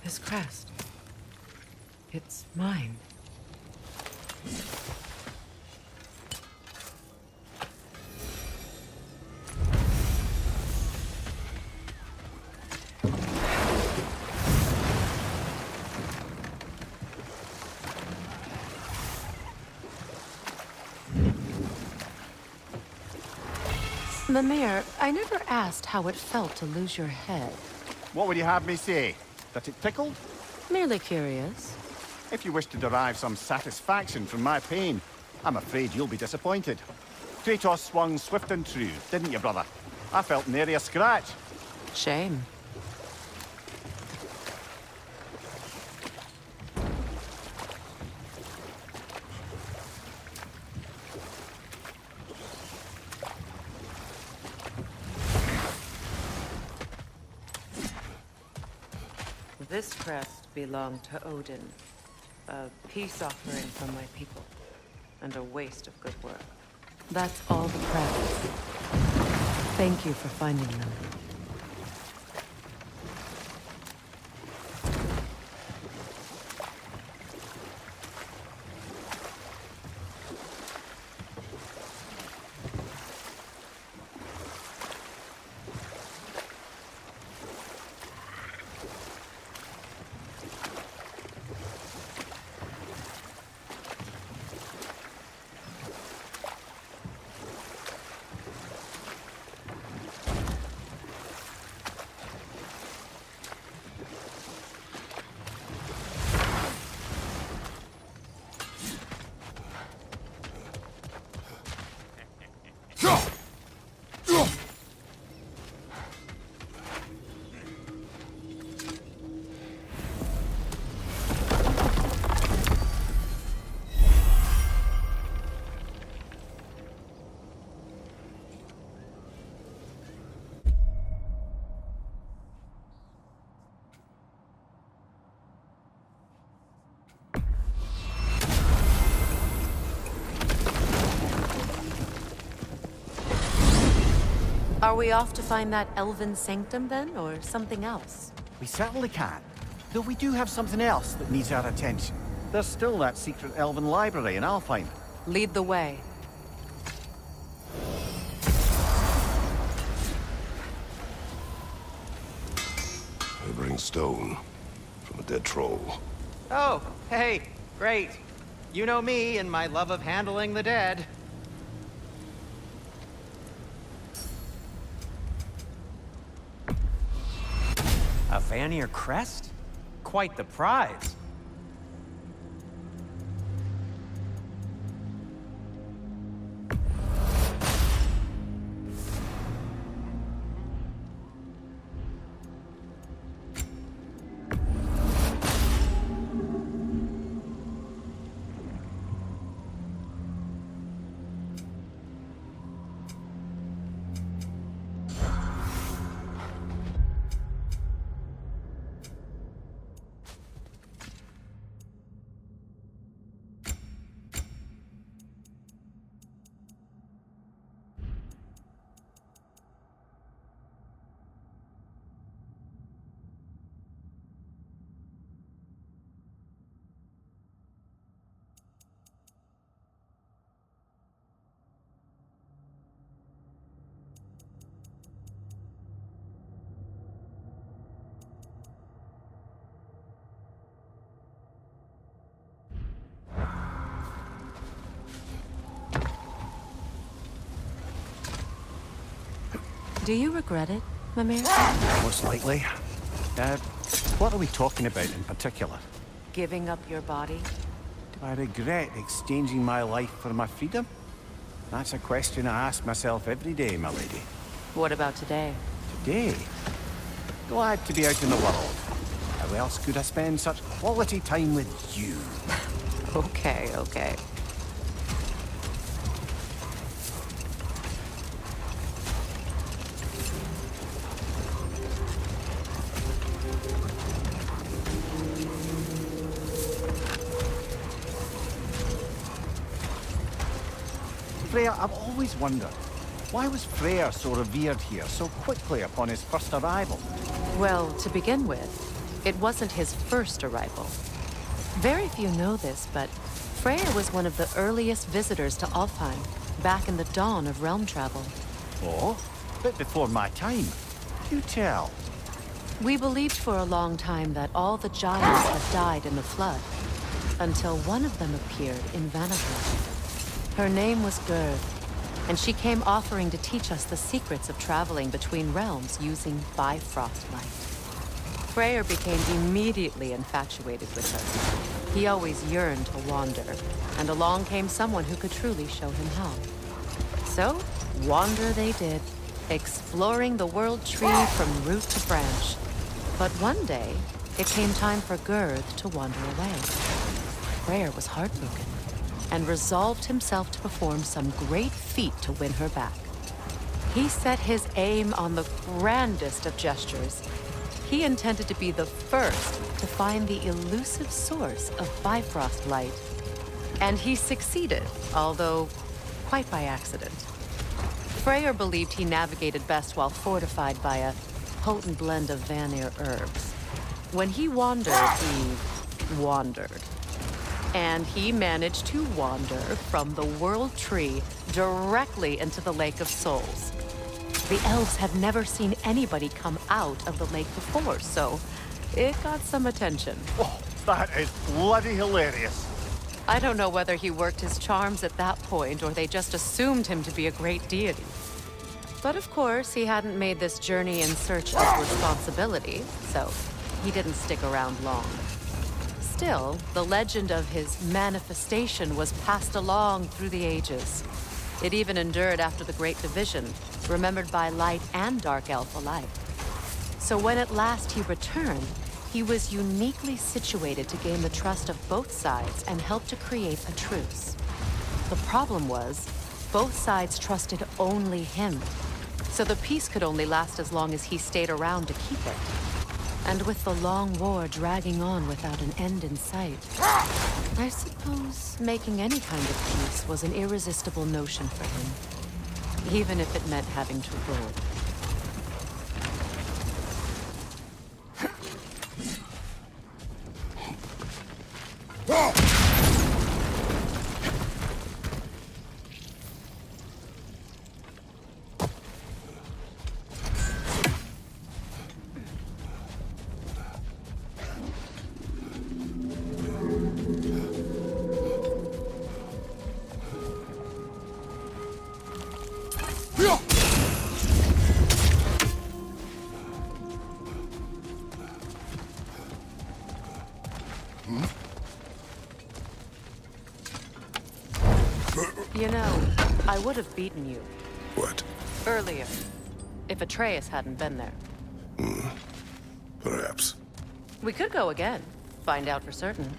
This crest. It's mine. Mimir, I never asked how it felt to lose your head. What would you have me say? That it tickled? Merely curious. If you wish to derive some satisfaction from my pain, I'm afraid you'll be disappointed. Kratos swung swift and true, didn't you, brother? I felt nary a scratch. Shame. This crest belonged to Odin. A peace offering from my people. And a waste of good work. That's all the crests. Thank you for finding them. Are we off to find that Elven Sanctum then, or something else? We certainly can. Though we do have something else that needs our attention. There's still that secret Elven library in Alfheim. Lead the way. They bring stone from a dead troll. Oh, hey, great. You know me and my love of handling the dead. A Vanir crest? Quite the prize. Do you regret it, Mimir? Most likely. What are we talking about in particular? Giving up your body? Do I regret exchanging my life for my freedom? That's a question I ask myself every day, my lady. What about today? Today? Glad to be out in the world. How else could I spend such quality time with you? Okay, okay. Freya, I've always wondered, why was Freyr so revered here so quickly upon his first arrival? Well, to begin with, It wasn't his first arrival. Very few know this, but Freyr was one of the earliest visitors to Alfheim, back in the dawn of realm travel. Oh? Bit before my time. You tell. We believed for a long time that all the giants had died in the flood, until one of them appeared in Vanaheim. Her name was Gerd, and she came offering to teach us the secrets of traveling between realms using Bifrost light. Freyr became immediately infatuated with her. He always yearned to wander, and along came someone who could truly show him how. So, wander they did, exploring the world tree from root to branch. But one day, it came time for Gerd to wander away. Freyr was heartbroken, and resolved himself to perform some great feat to win her back. He set his aim on the grandest of gestures. He intended to be the first to find the elusive source of Bifrost light. And he succeeded, although quite by accident. Freyr believed he navigated best while fortified by a potent blend of Vanir herbs. When he wandered, he wandered. And he managed to wander from the World Tree directly into the Lake of Souls. The elves had never seen anybody come out of the lake before, so it got some attention. Oh, that is bloody hilarious. I don't know whether he worked his charms at that point or they just assumed him to be a great deity. But of course, he hadn't made this journey in search of responsibility, so he didn't stick around long. Still, the legend of his manifestation was passed along through the ages. It even endured after the Great Division, remembered by light and dark elf alike. So when at last he returned, he was uniquely situated to gain the trust of both sides and help to create a truce. The problem was, both sides trusted only him. So the peace could only last as long as he stayed around to keep it. And with the long war dragging on without an end in sight, I suppose making any kind of peace was an irresistible notion for him, even if it meant having to rule. You know, I would have beaten you What? earlier, if Atreus hadn't been there. Perhaps. We could go again, find out for certain.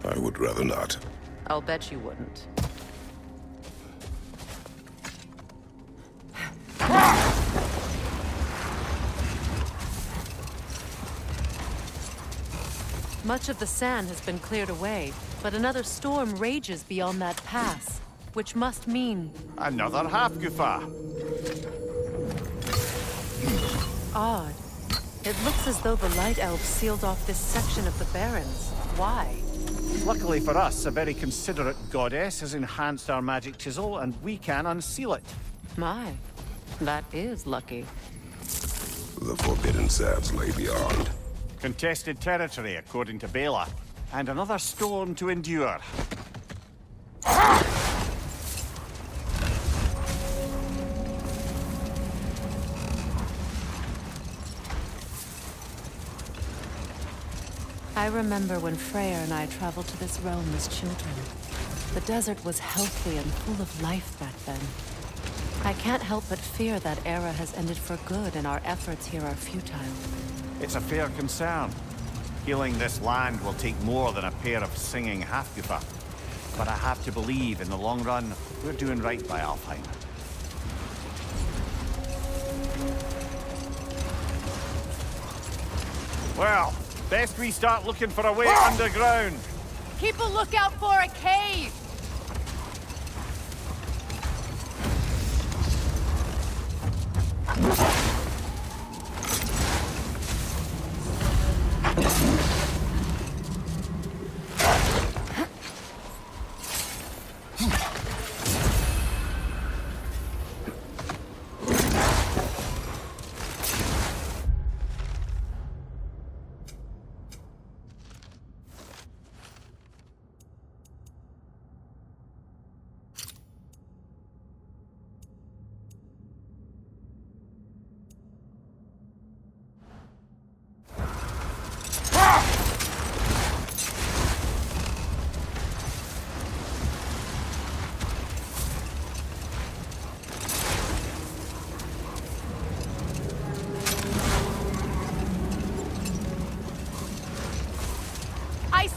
I would rather not. I'll bet you wouldn't. Much of the sand has been cleared away, but another storm rages beyond that pass, which must mean... Another half-goofa. odd. It looks as though the Light Elves sealed off this section of the Barrens. Why? Luckily for us, a very considerate goddess has enhanced our magic chisel, and we can unseal it. My, that is lucky. The forbidden sands lay beyond. Contested territory, according to Bela. And another storm to endure. I remember when Freyr and I traveled to this realm as children. The desert was healthy and full of life back then. I can't help but fear that era has ended for good and our efforts here are futile. It's a fair concern. Healing this land will take more than a pair of singing half-goofa. But I have to believe, in the long run, we're doing right by Alfheim. Well, best we start looking for a way underground. Keep a lookout for a cave!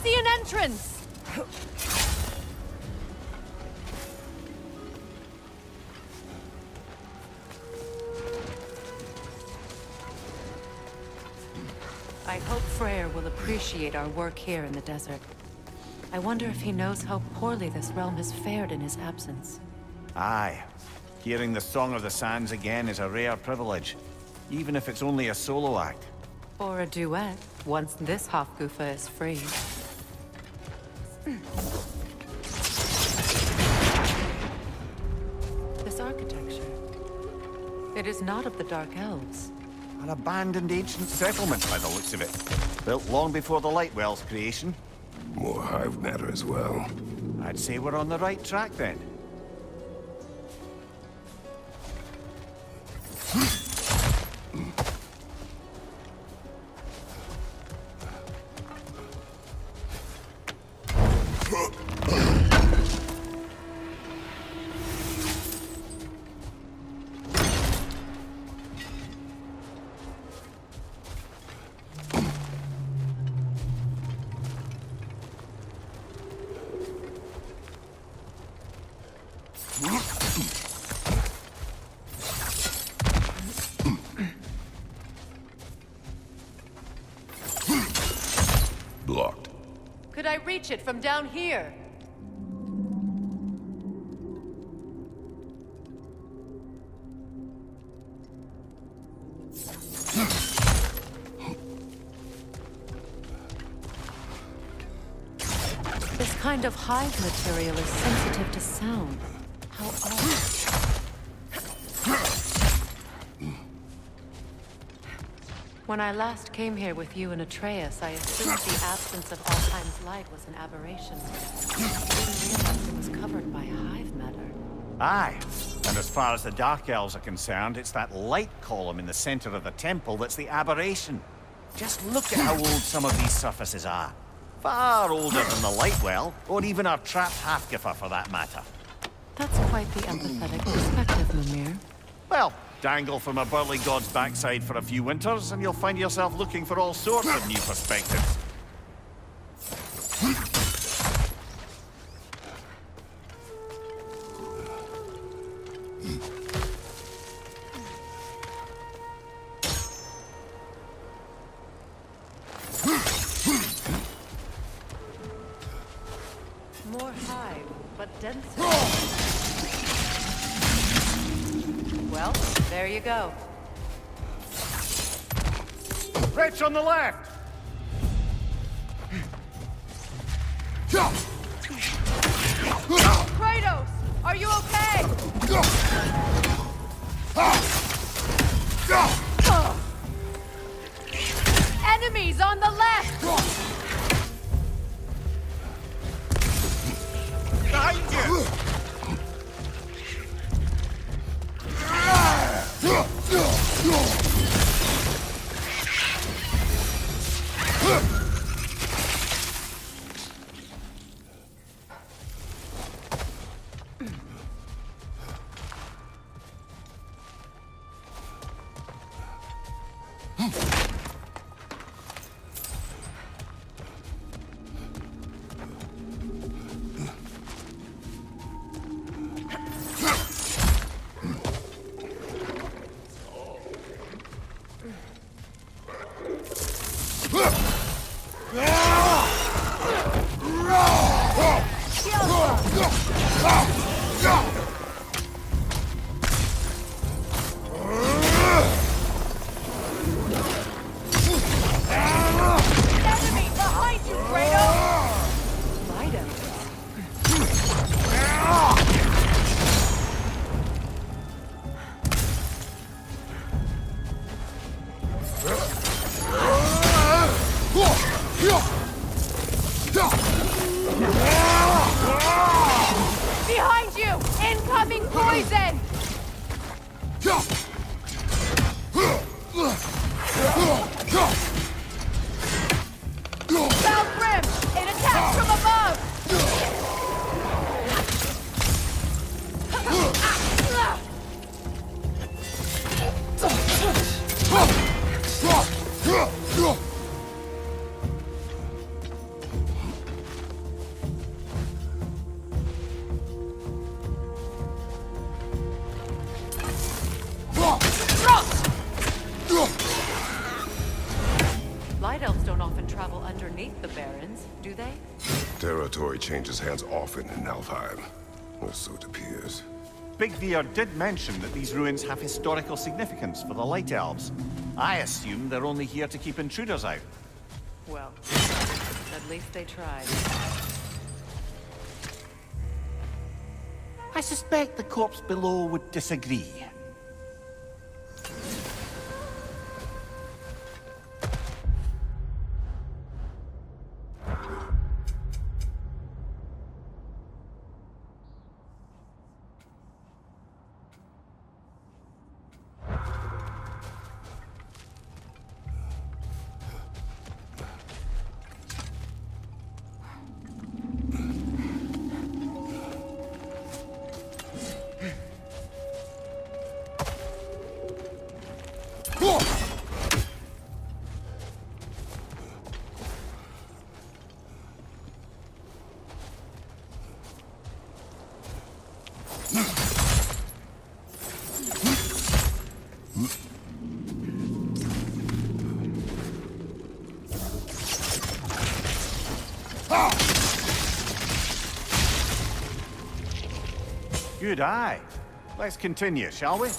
see an entrance! I hope Freyr will appreciate our work here in the desert. I wonder if he knows how poorly this realm has fared in his absence. Aye. Hearing the Song of the Sands again is a rare privilege, even if it's only a solo act. Or a duet, once this Hofgufa is free. This architecture. It is not of the Dark Elves. An abandoned ancient settlement by the looks of it. Built long before the Lightwell's creation. More hive matter as well. I'd say we're on the right track then. Blocked. Could I reach it from down here? This kind of hive material is sensitive to sound. How odd. When I last came here with you and Atreus, I assumed the absence of Altheim's light was an aberration. I didn't realize it was covered by hive matter. Aye. And as far as the Dark Elves are concerned, it's that light column in the center of the temple that's the aberration. Just look at how old some of these surfaces are. Far older than the Lightwell, or even our trapped Hafgifa for that matter. That's quite the empathetic perspective, Mimir. Well, dangle from a burly god's backside for a few winters, and you'll find yourself looking for all sorts of new perspectives. More hive, but denser. Well, there you go. Wretch on the left! Kratos! Are you okay? Enemies on the left! Behind you! Enemy behind you, Kratos! Light up. Behind underneath the Barrens, do they? Territory changes hands often in Alfheim. Or so it appears. Big Veer did mention that these ruins have historical significance for the Light Elves. I assume they're only here to keep intruders out. Well, at least they tried. I suspect the corpse below would disagree. Good eye. Let's continue, shall we?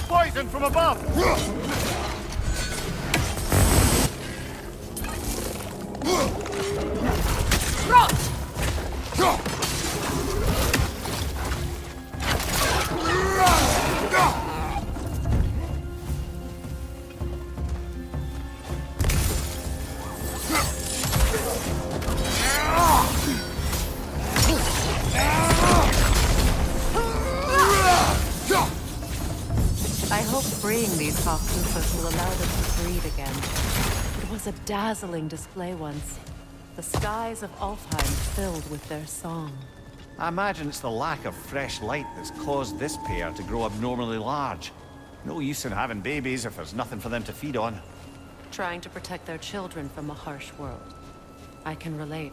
Poison from above! I hope freeing these half-goofers will allow them to breed again. It was a dazzling display once. The skies of Alfheim filled with their song. I imagine it's the lack of fresh light that's caused this pair to grow abnormally large. No use in having babies if there's nothing for them to feed on. Trying to protect their children from a harsh world. I can relate.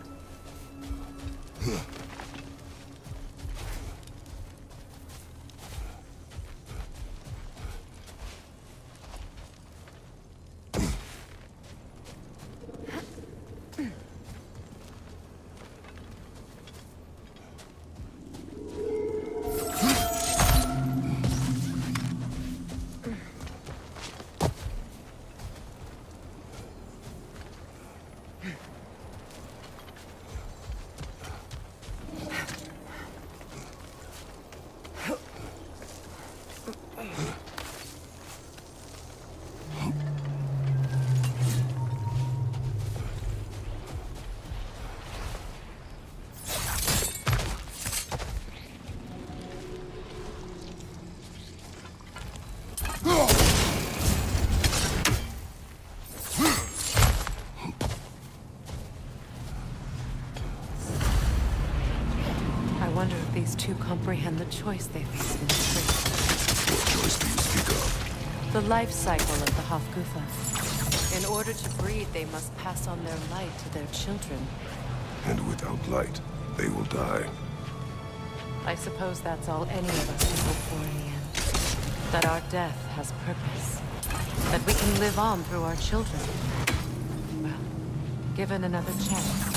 I wonder if these two comprehend the choice they face in the street. What choice do you speak of? The life cycle of the Hofgufa. In order to breed, they must pass on their light to their children. And without light, they will die. I suppose that's all any of us can hope for in the end. That our death has purpose. That we can live on through our children. Well, given another chance,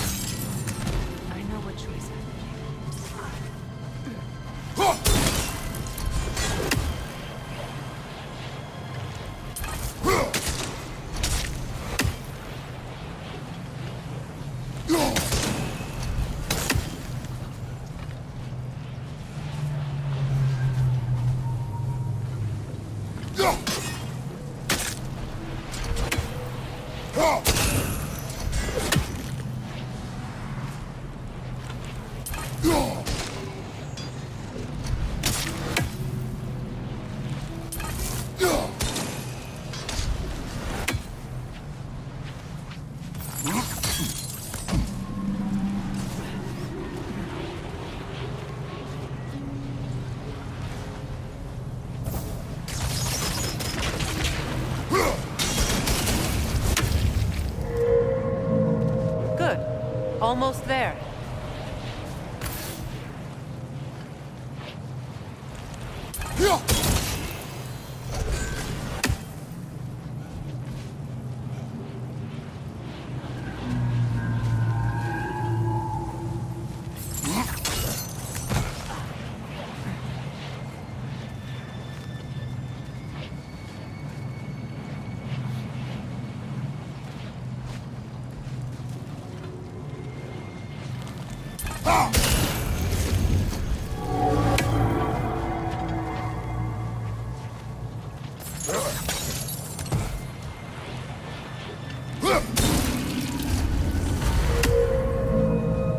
I know what choice I would make. Good. Almost there.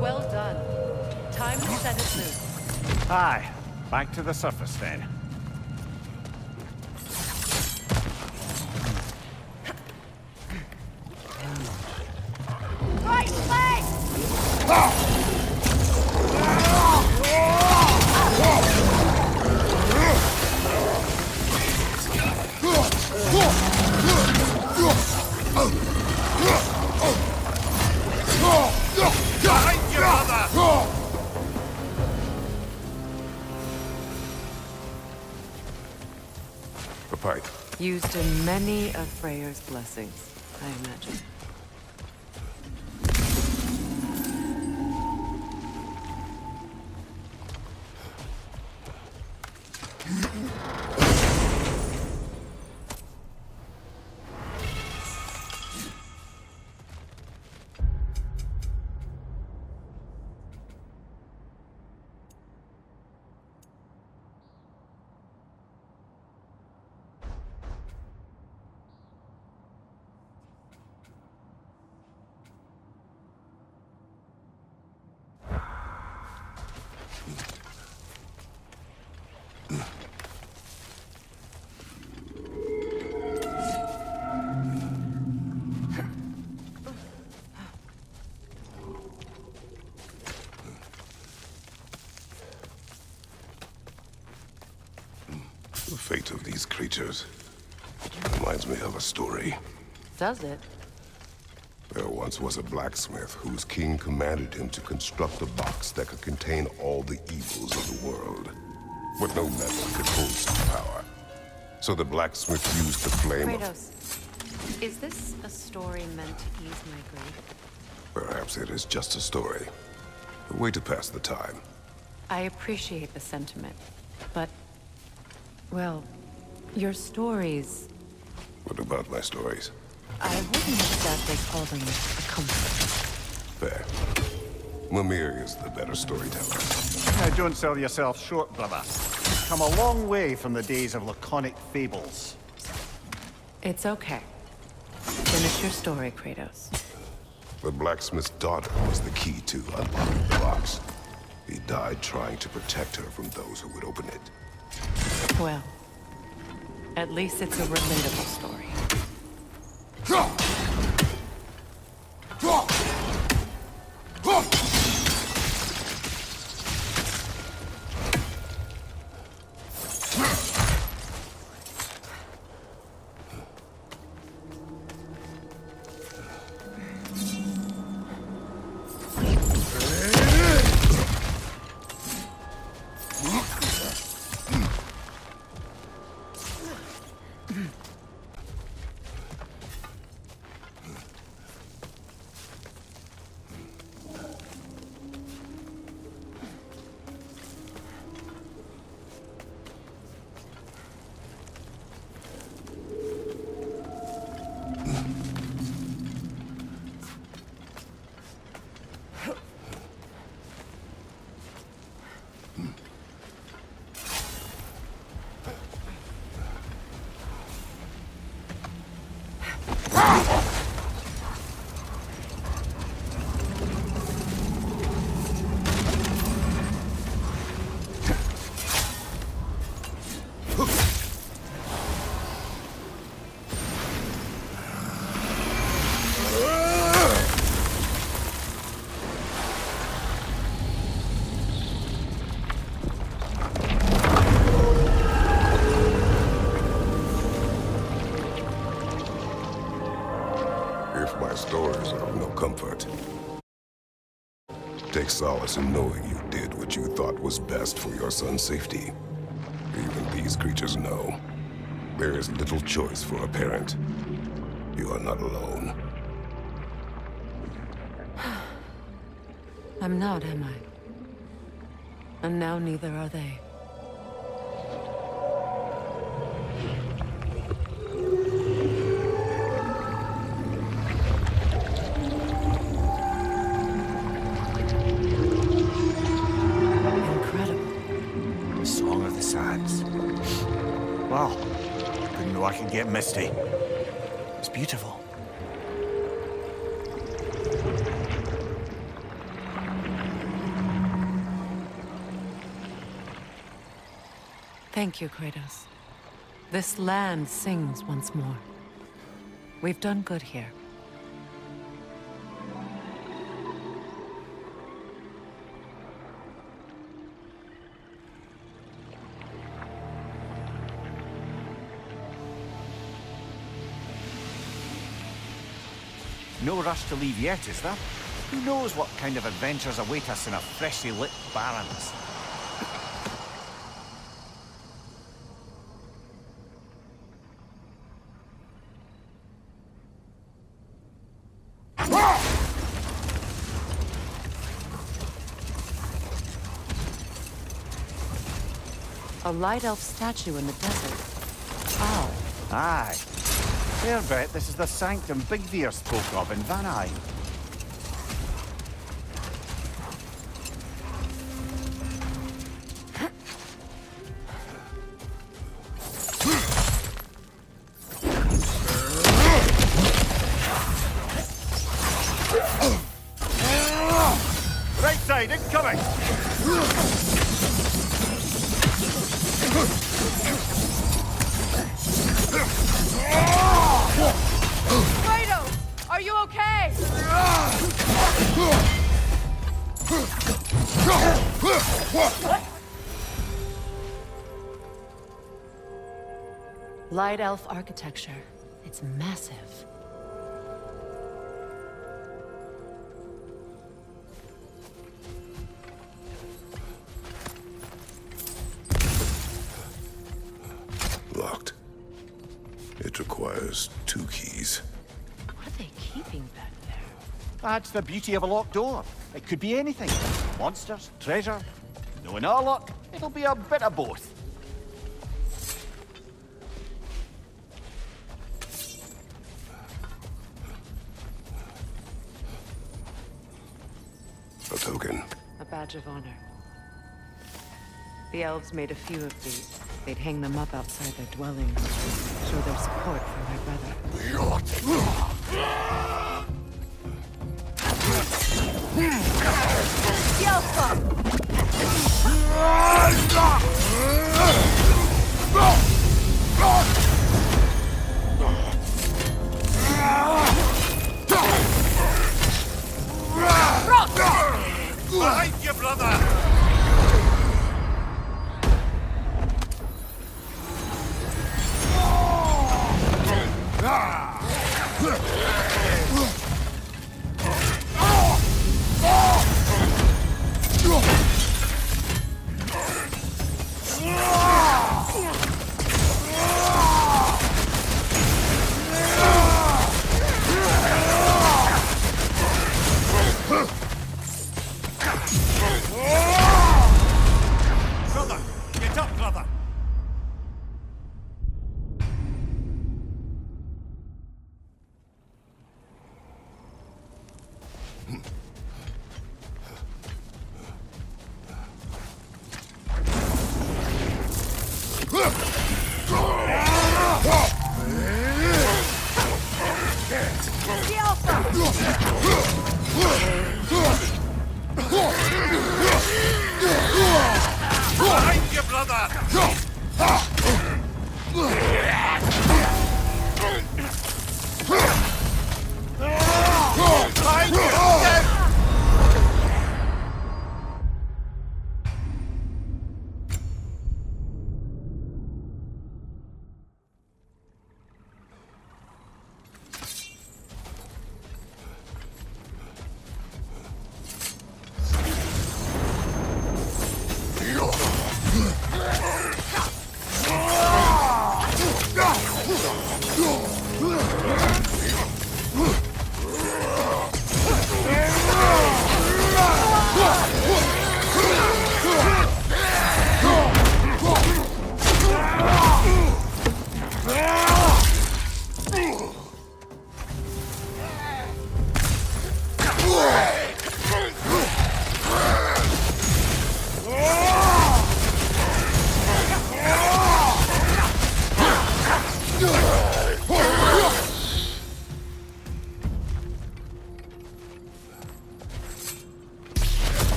Well done. Time to set it loose. Aye. Back to the surface then. Right leg! Behind you, brother! A pipe. Used in many of Freyr's blessings, I imagine. The fate of these creatures reminds me of a story. Does it? There once was a blacksmith whose king commanded him to construct a box that could contain all the evils of the world. But no metal could hold such power. So the blacksmith used the flame of... Kratos, is this a story meant to ease my grief? Perhaps it is just a story. A way to pass the time. I appreciate the sentiment, but... well, your stories... What about my stories? I wouldn't exactly call them a comfort. Fair. Mimir is the better storyteller. Now, don't sell yourself short, brother. You've come a long way from the days of laconic fables. It's okay. Finish your story, Kratos. The blacksmith's daughter was the key to unlocking the box. He died trying to protect her from those who would open it. Well, at least it's a relatable story. take solace in knowing you did what you thought was best for your son's safety. Even these creatures know. There is little choice for a parent. You are not alone. I'm not, am I? And now neither are they. Incredible. Song of the Sands. Wow. Didn't know I could get misty. It's beautiful. Thank you, Kratos. This land sings once more. We've done good here. No rush to leave yet, is there? Who knows what kind of adventures await us in our freshly lit barrens? A light elf statue in the desert. Wow. Aye. Fair bet this is the Sanctum Big Veer spoke of in Van Eye. Right side, incoming! Kratos! Are you okay? Light elf architecture. It's massive. Locked. It requires 2 keys. What are they keeping back there? That's the beauty of a locked door. It could be anything. Monsters, treasure. Knowing our luck, it'll be a bit of both. A token. A badge of honor. The elves made a few of these. They'd hang them up outside their dwellings, show their support for my brother. Behind you, brother! Brother! Get up, brother! Behind you, brother! Behind you!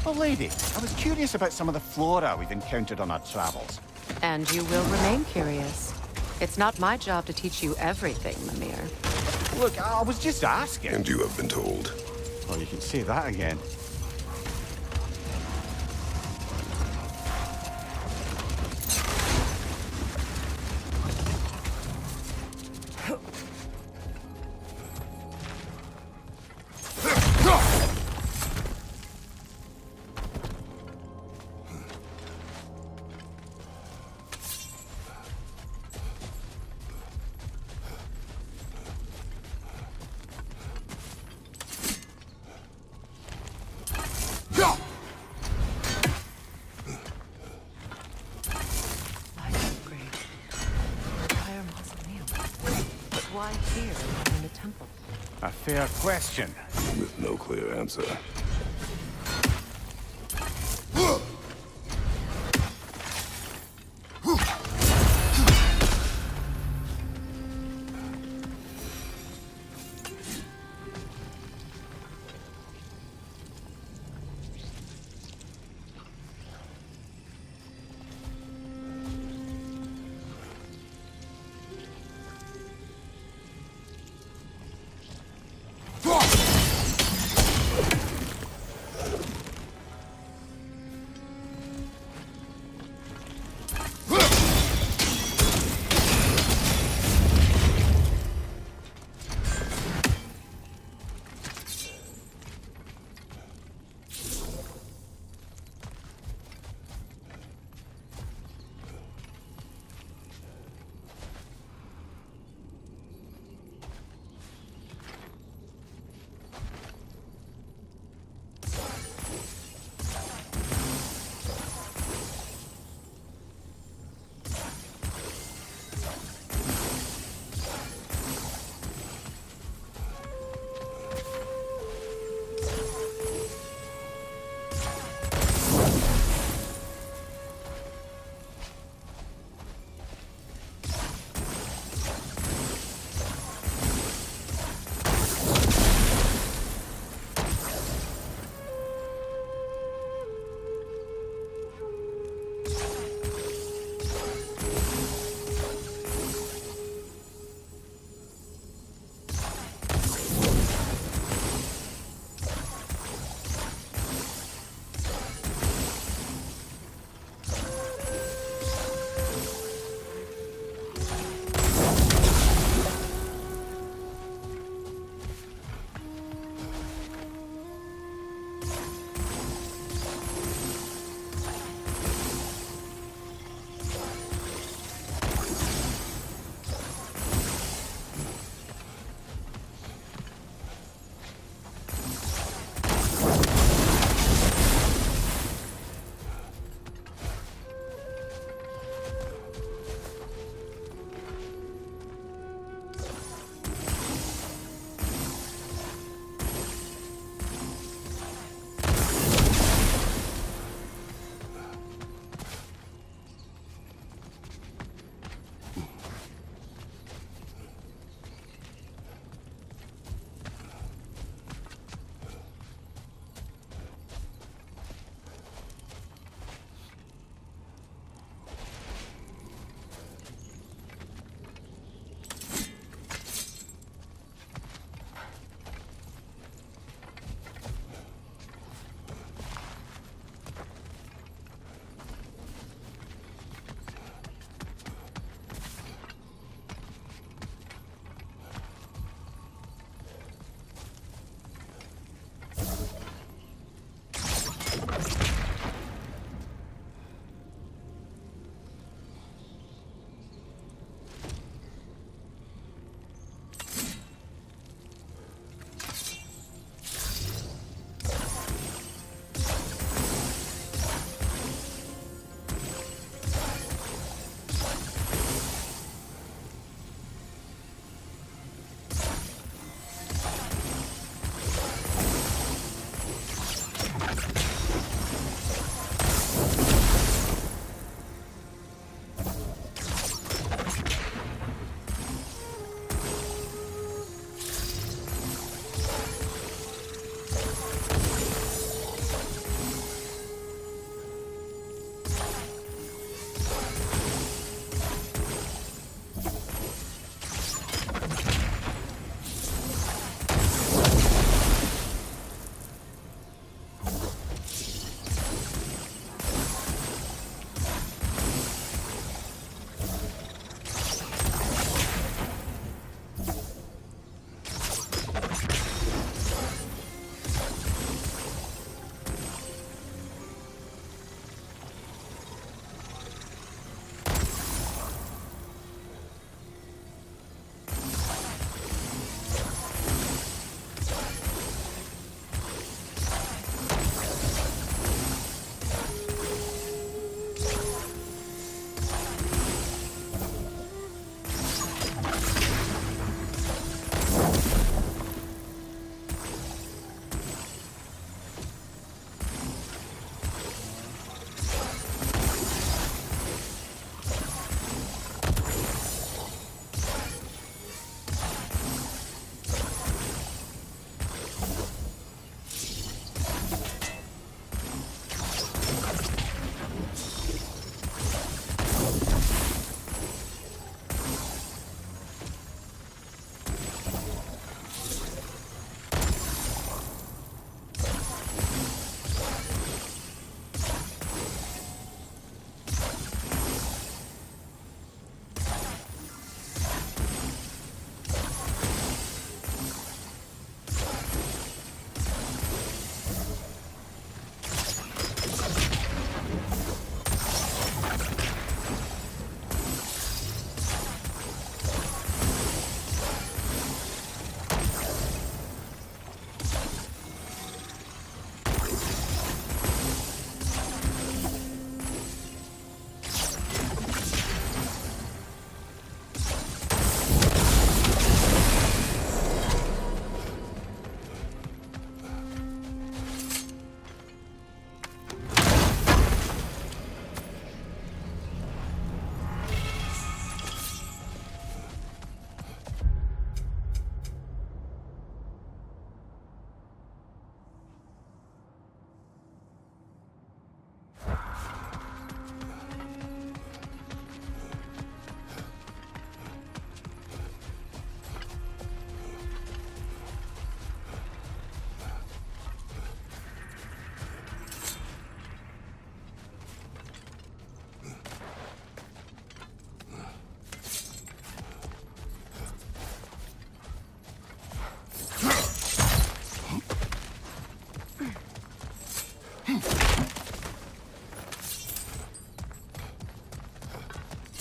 Oh, lady, I was curious about some of the flora we've encountered on our travels. And you will remain curious. It's not my job to teach you everything, Mimir. Look, I was just asking. And you have been told. Oh, you can say that again. Why here in the temple? A fair question. With no clear answer.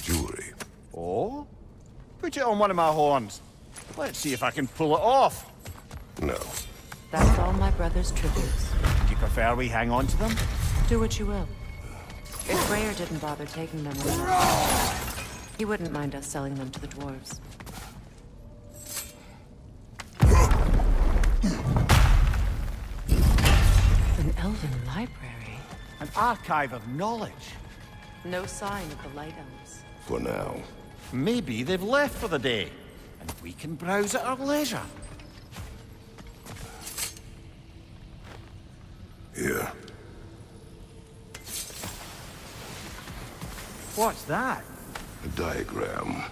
Jewelry. Oh? Put it on one of my horns. Let's see if I can pull it off. No. That's all my brother's tributes. Do you prefer we hang on to them? Do what you will. If Rayr didn't bother taking them with him, he wouldn't mind us selling them to the dwarves. An elven library. An archive of knowledge. No sign of the Light Elves. For now. Maybe they've left for the day, and we can browse at our leisure. Here. What's that? A diagram.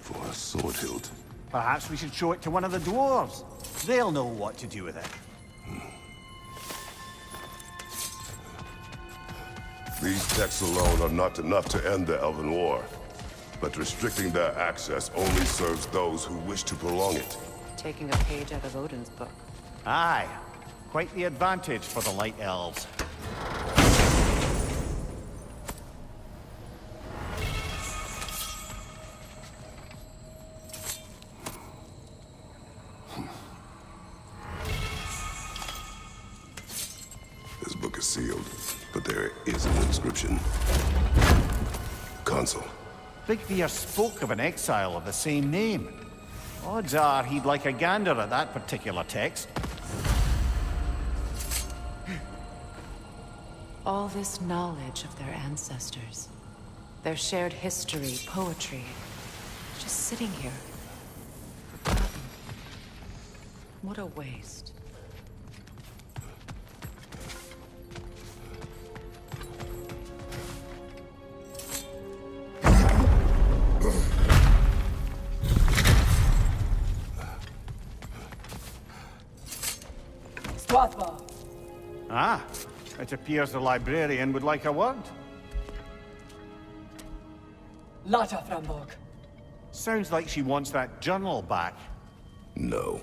For a sword hilt. Perhaps we should show it to one of the dwarves. They'll know what to do with it. These texts alone are not enough to end the Elven War. But restricting their access only serves those who wish to prolong it. Taking a page out of Odin's book. Aye. Quite the advantage for the Light Elves. This book is sealed, but there is an inscription. Consul. Big Veer spoke of an exile of the same name. Odds are he'd like a gander at that particular text. All this knowledge of their ancestors, their shared history, poetry, just sitting here, forgotten. What a waste. Ah, it appears the librarian would like a word. Lata Frambog. Sounds like she wants that journal back. No.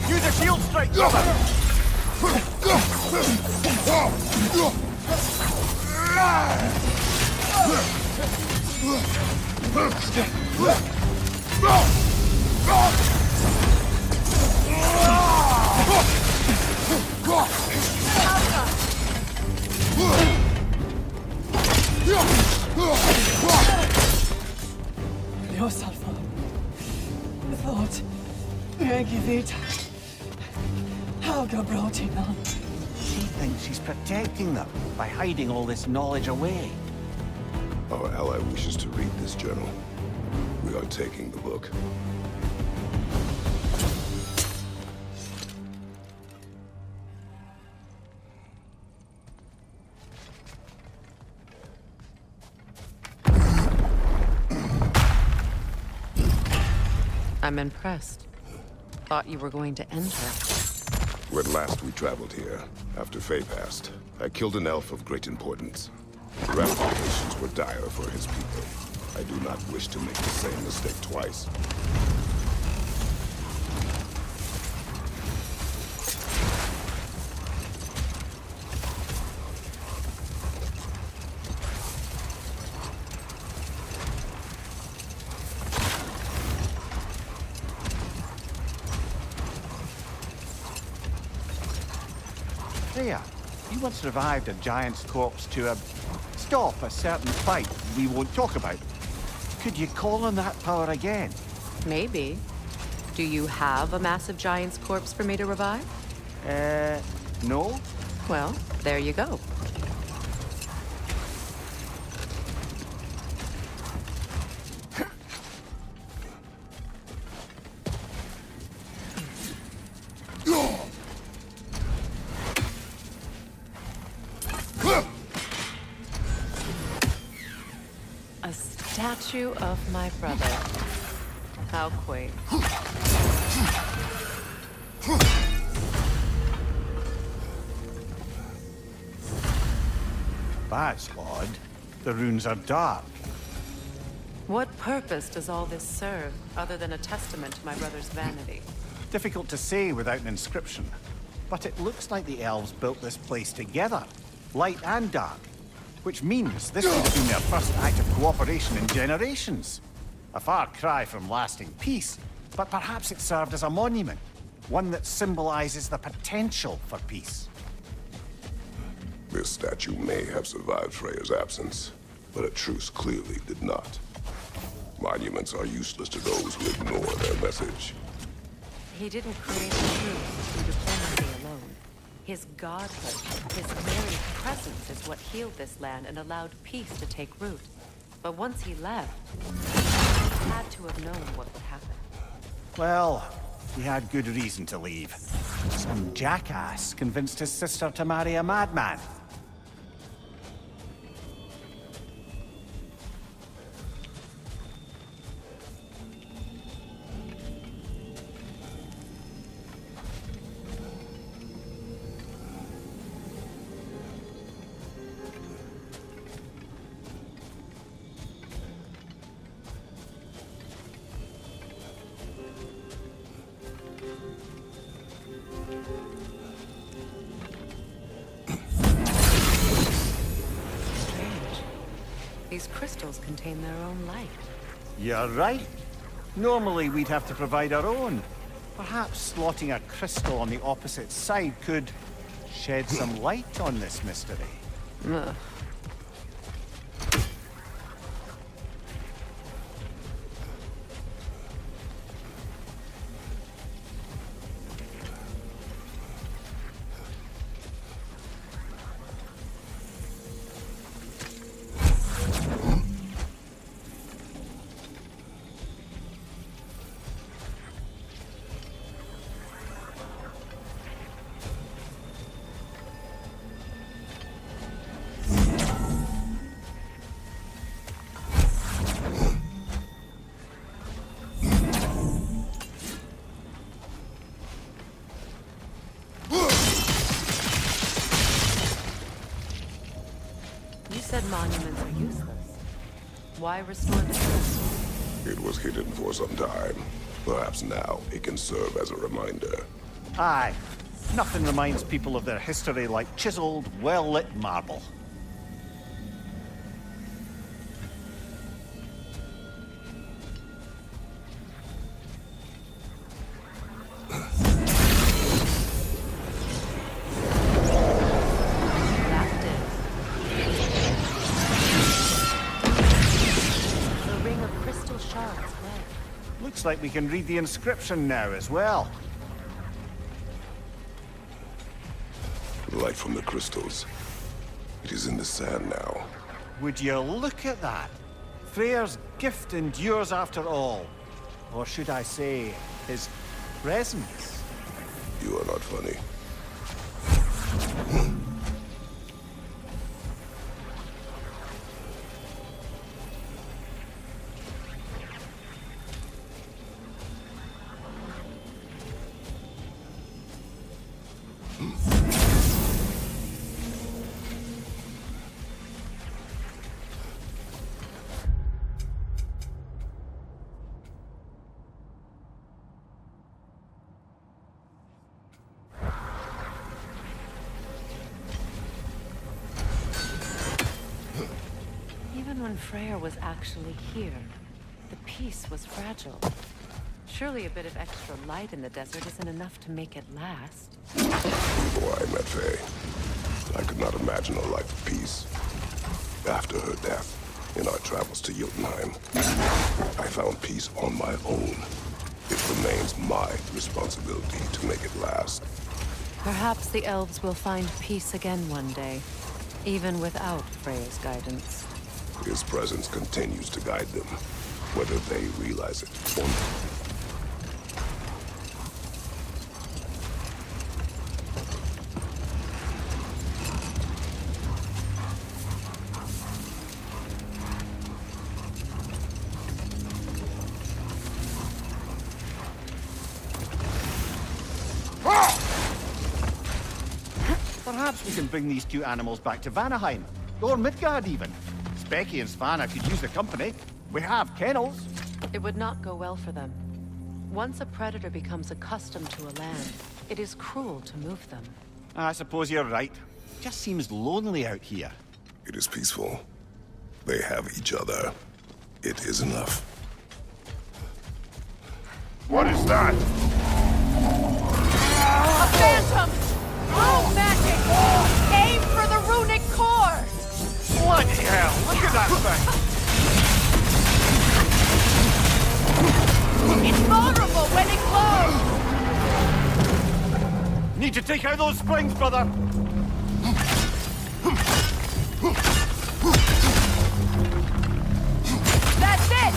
Use a shield strike, brother! Yourself up. Thought. Regivita. How Gabrotinan. She thinks she's protecting them by hiding all this knowledge away. Our ally wishes to read this journal. We are taking the book. I'm impressed. Thought you were going to end her. When last we traveled here, after Faye passed, I killed an elf of great importance. The ramifications were dire for his people. I do not wish to make the same mistake twice. There, you once revived a giant's corpse to stop a certain fight we won't talk about. Could you call on that power again? Maybe. Do you have a massive giant's corpse for me to revive? No? Well, there you go. statue of my brother. How quaint. That's odd. The runes are dark. What purpose does all this serve, other than a testament to my brother's vanity? Difficult to say without an inscription. But it looks like the elves built this place together, light and dark. Which means this would have been their first act of cooperation in generations. A far cry from lasting peace, but perhaps it served as a monument. One that symbolizes the potential for peace. This statue may have survived Freya's absence, but a truce clearly did not. Monuments are useless to those who ignore their message. He didn't create the truth through diplomacy alone. His godhood, his very presence is what healed this land and allowed peace to take root. But once he left, he had to have known what would happen. Well, he had good reason to leave. Some jackass convinced his sister to marry a madman. These crystals contain their own light. You're right. Normally we'd have to provide our own. Perhaps slotting a crystal on the opposite side could shed some light on this mystery. Ugh. Monuments are useless. Why restore the truth? It was hidden for some time. Perhaps now it can serve as a reminder. Aye. Nothing reminds people of their history like chiseled, well-lit marble. Like we can read the inscription now as well. Light from the crystals. It is in the sand now. Would you look at that? Freyr's gift endures after all. Or should I say, his presence? You are not funny. When Freya was actually here, the peace was fragile. Surely a bit of extra light in the desert isn't enough to make it last. Before I met Faye, I could not imagine a life of peace. After her death, in our travels to Jotunheim, I found peace on my own. It remains my responsibility to make it last. Perhaps the elves will find peace again one day, even without Freya's guidance. His presence continues to guide them, whether they realize it or not. Perhaps we can bring these two animals back to Vanaheim, or Midgard even. Specky and Svanna could use the company. We have kennels. It would not go well for them. Once a predator becomes accustomed to a land, it is cruel to move them. I suppose you're right. Just seems lonely out here. It is peaceful. They have each other. It is enough. What is that? A phantom! Oh, magic! Aim for the runic core! Bloody hell! Look at that thing! It's vulnerable when it glows! Need to take out those springs, brother! That's it!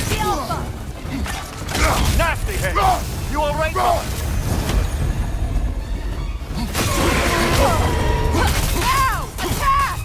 The Alpha! Nasty hit! You alright, brother? Ow! Attack!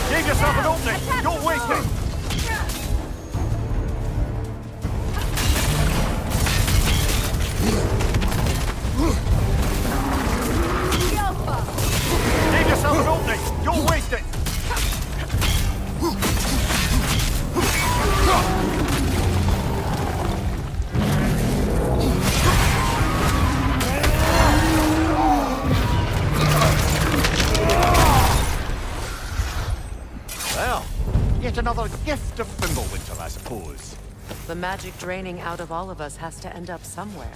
Give yourself an opening! Don't waste it! The Alpha! Give yourself an opening! Don't waste it! Well, yet another gift of Fimbulwinter, I suppose. The magic draining out of all of us has to end up somewhere.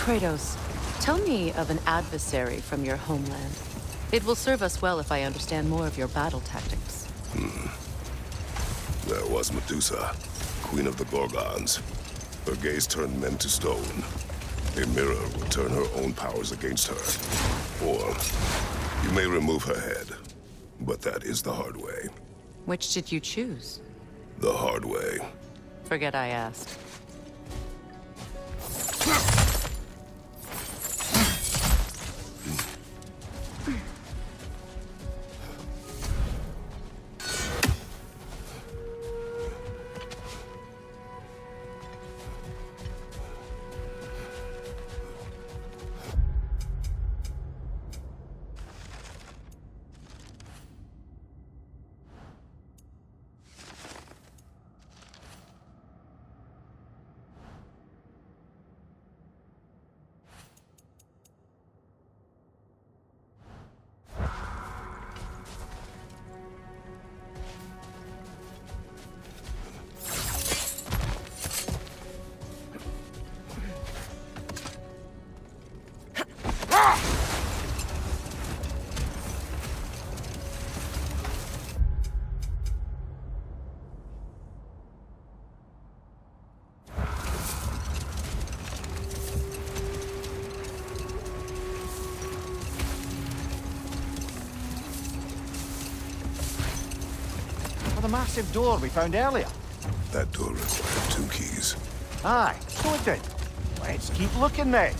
Kratos, tell me of an adversary from your homeland. It will serve us well if I understand more of your battle tactics. There was Medusa, queen of the Gorgons. Her gaze turned men to stone. A mirror will turn her own powers against her. Or you may remove her head. But that is the hard way. Which did you choose? The hard way. Forget I asked. the massive door we found earlier? That door required 2 keys. Aye, so it did. Let's keep looking then.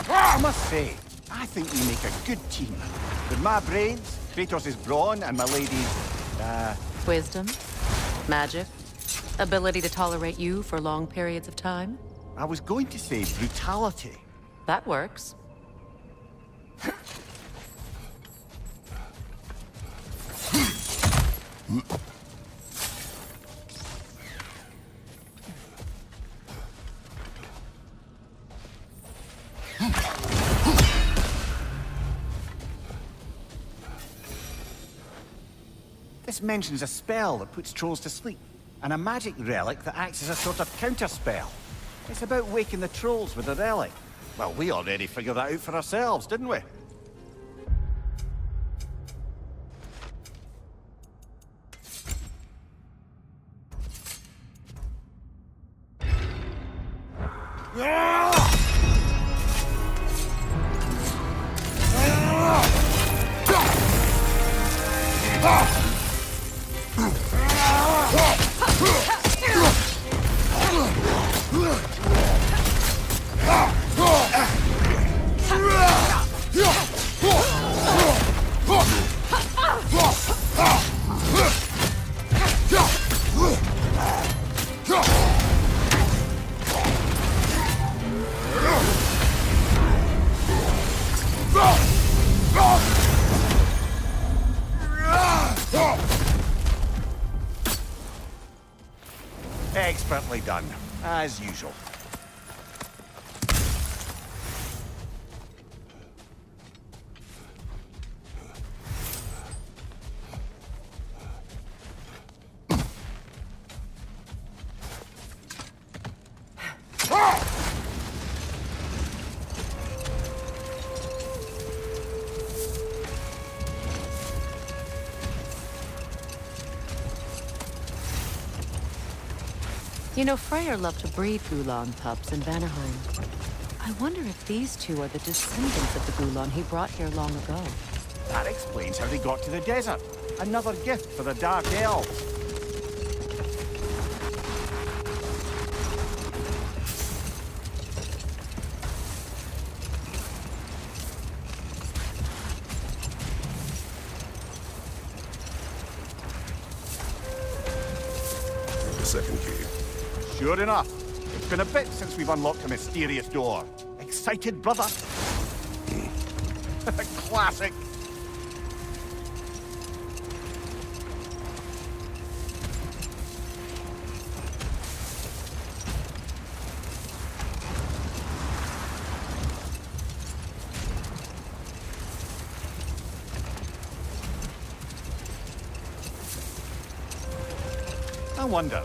I must say, I think we make a good team. With my brains, Kratos' brawn, and my lady's, Wisdom, magic, ability to tolerate you for long periods of time. I was going to say brutality. That works. This mentions a spell that puts trolls to sleep, and a magic relic that acts as a sort of counterspell. It's about waking the trolls with the relic. Well, we already figured that out for ourselves, didn't we? Expertly done, as usual. You know, Freyr loved to breed Gulan pups in Vanaheim. I wonder if these two are the descendants of the Gulan he brought here long ago. That explains how they got to the desert. Another gift for the Dark Elves. The second key. Sure enough. It's been a bit since we've unlocked a mysterious door. Excited, brother? Classic. I wonder,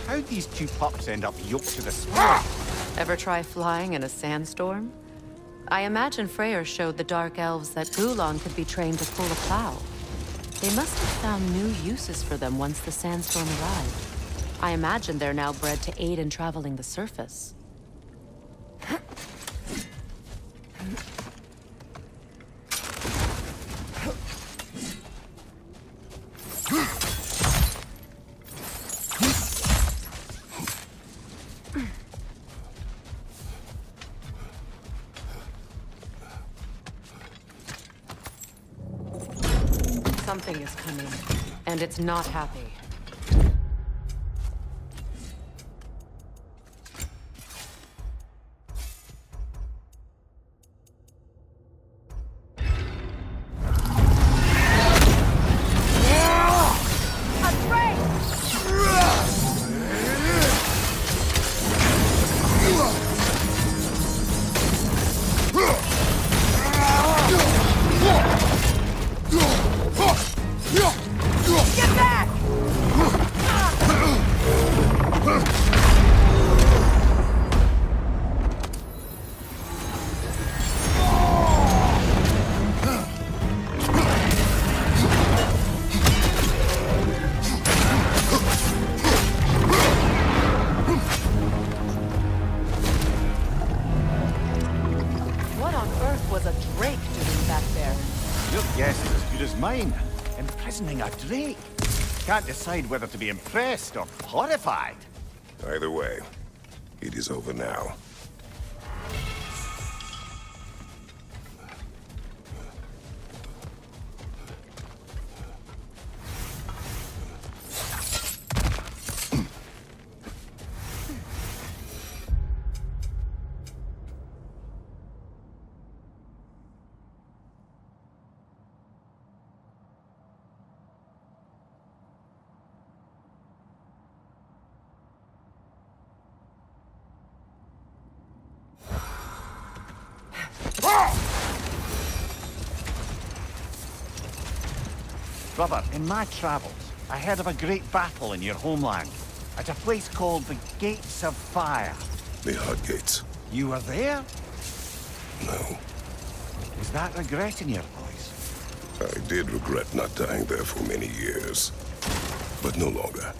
how'd these two pups end up yoked to the spire? Ever try flying in a sandstorm? I imagine Freyr showed the Dark Elves that Gulan could be trained to pull a plow. They must have found new uses for them once the sandstorm arrived. I imagine they're now bred to aid in traveling the surface. Something is coming, and it's not happy. Mine, imprisoning a drake. Can't decide whether to be impressed or horrified. Either way, it is over now. Brother, in my travels, I heard of a great battle in your homeland, at a place called the Gates of Fire. The Hudgates. You were there? No. Is that regret in your voice? I did regret not dying there for many years, but no longer.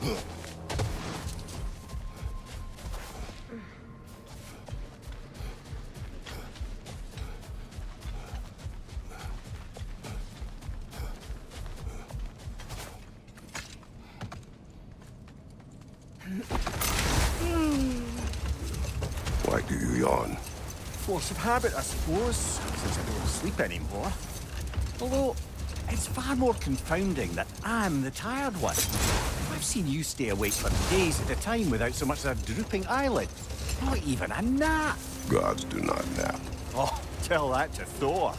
Why do you yawn? Force of habit, I suppose, since I don't sleep anymore. Although, it's far more confounding that I'm the tired one. I've seen you stay awake for days at a time without so much as a drooping eyelid. Not even a nap. Gods do not nap. Oh, tell that to Thor.